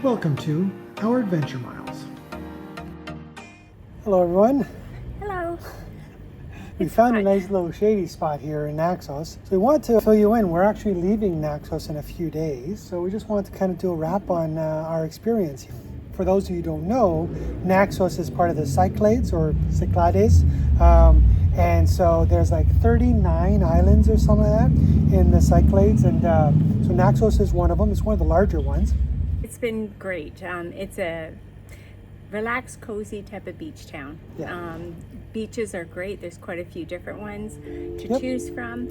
Welcome to our Adventure Miles. Hello everyone. Hello. We found a nice little shady spot here in Naxos. So we want to fill you in. We're actually leaving Naxos in a few days. So we just wanted to kind of do a wrap on our experience here. For those of you who don't know, Naxos is part of the Cyclades or Cyclades. And so there's like 39 islands or something like that in the Cyclades. And so Naxos is one of them. It's one of the larger ones. It's been great. It's a relaxed, cozy type of beach town. Yeah. Beaches are great. There's quite a few different ones to choose from.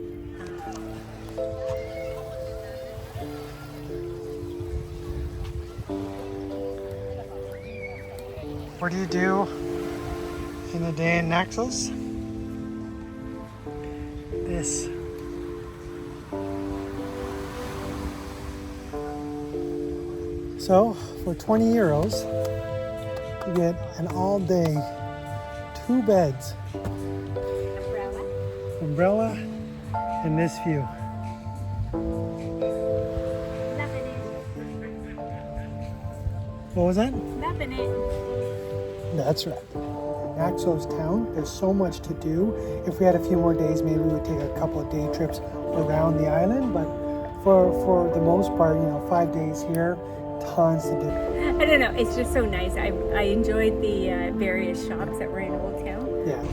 What do you do in a day in Naxos? This. So, for 20 euros, you get an all-day, 2 beds, umbrella, and this view. What was that? Loving it. That's right. Naxos town, there's so much to do. If we had a few more days, maybe we would take a couple of day trips around the island, but for the most part, 5 days here, tons to do. I don't know. It's just so nice. I enjoyed the various shops that were in Old Town. Yeah.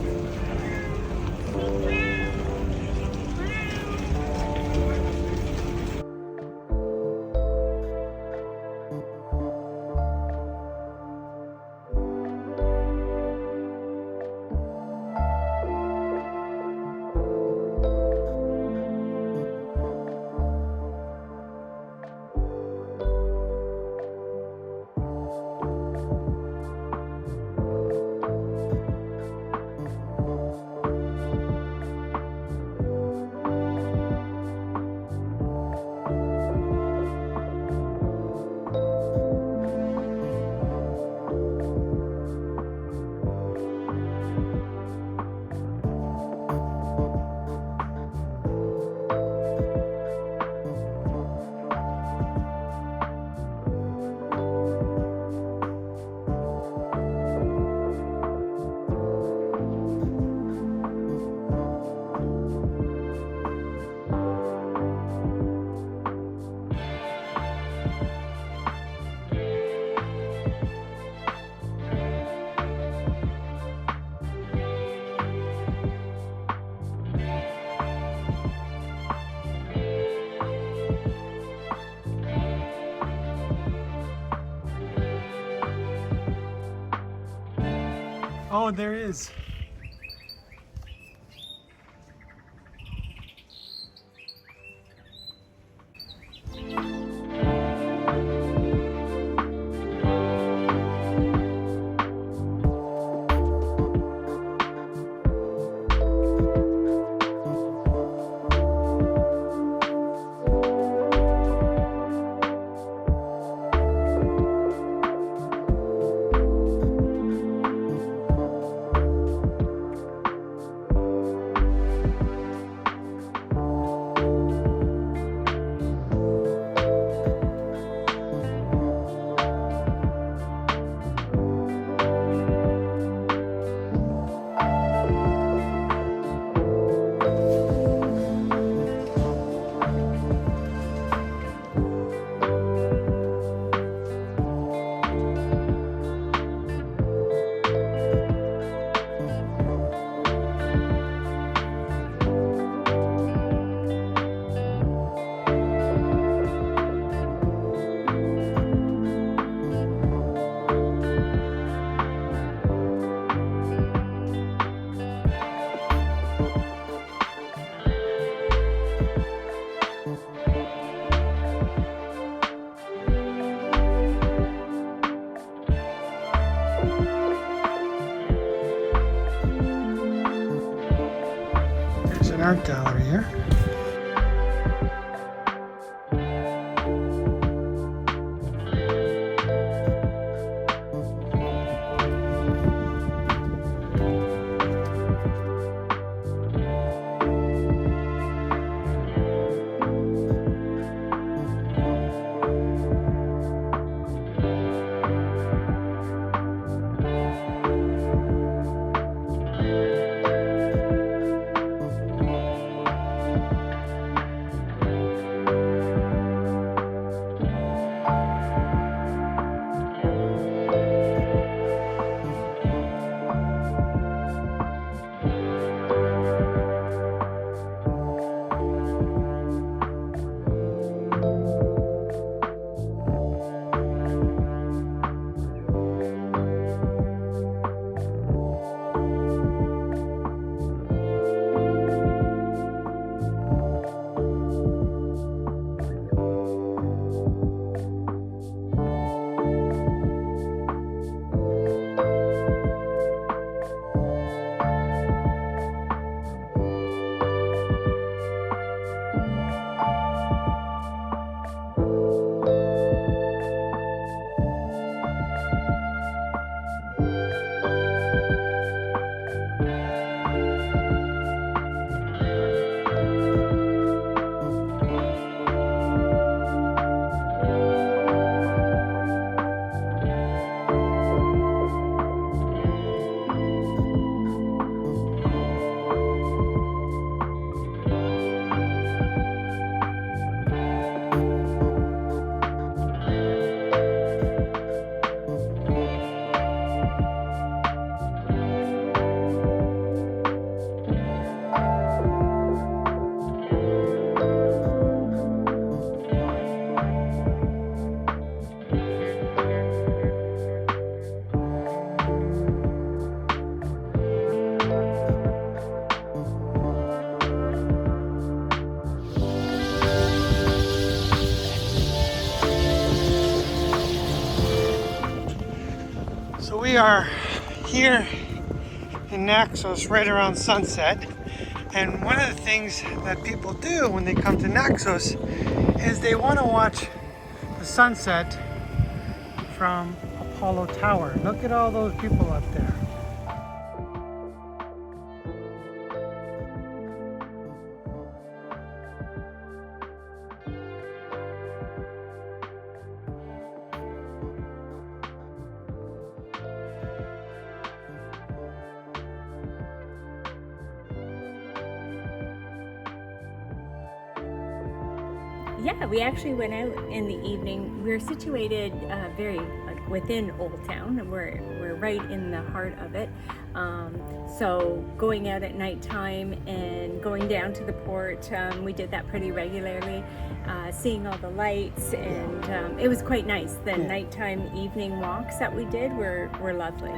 Oh, there is. There's an art gallery here. we are here in Naxos right around sunset, and one of the things that people do when they come to Naxos is they want to watch the sunset from Apollo Tower. Look at all those people up there. Yeah, we actually went out in the evening. We're situated very within Old Town, and we're right in the heart of it. So going out at nighttime and going down to the port, we did that pretty regularly. Seeing all the lights, and it was quite nice. The nighttime evening walks that we did were lovely.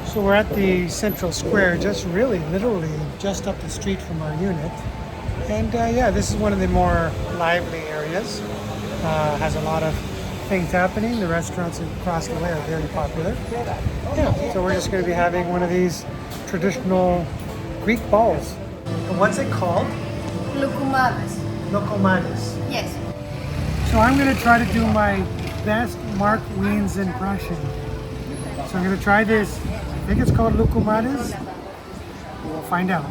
So we're at the central square, just literally just up the street from our unit. And yeah, this is one of the more lively areas. Has a lot of things happening. The restaurants across the way are very popular. Yeah, so we're just going to be having one of these traditional Greek balls. And what's it called? Loukoumades. Loukoumades. Yes. So I'm going to try to do my best Mark Wiens impression. So I'm going to try this. I think it's called Loukoumades. We'll find out.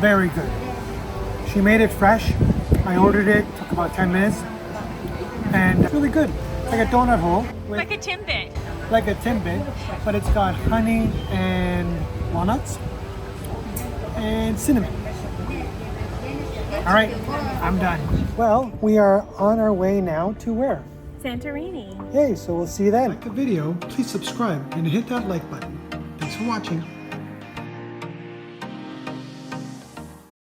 Very good. She made it fresh. I ordered it, took about 10 minutes. And it's really good. Like a donut hole. Like a Timbit. Like a Timbit, but it's got honey and walnuts and cinnamon. All right, I'm done. Well, we are on our way now to where? Santorini. Yay, so we'll see you then. Like the video, please subscribe and hit that like button. Thanks for watching.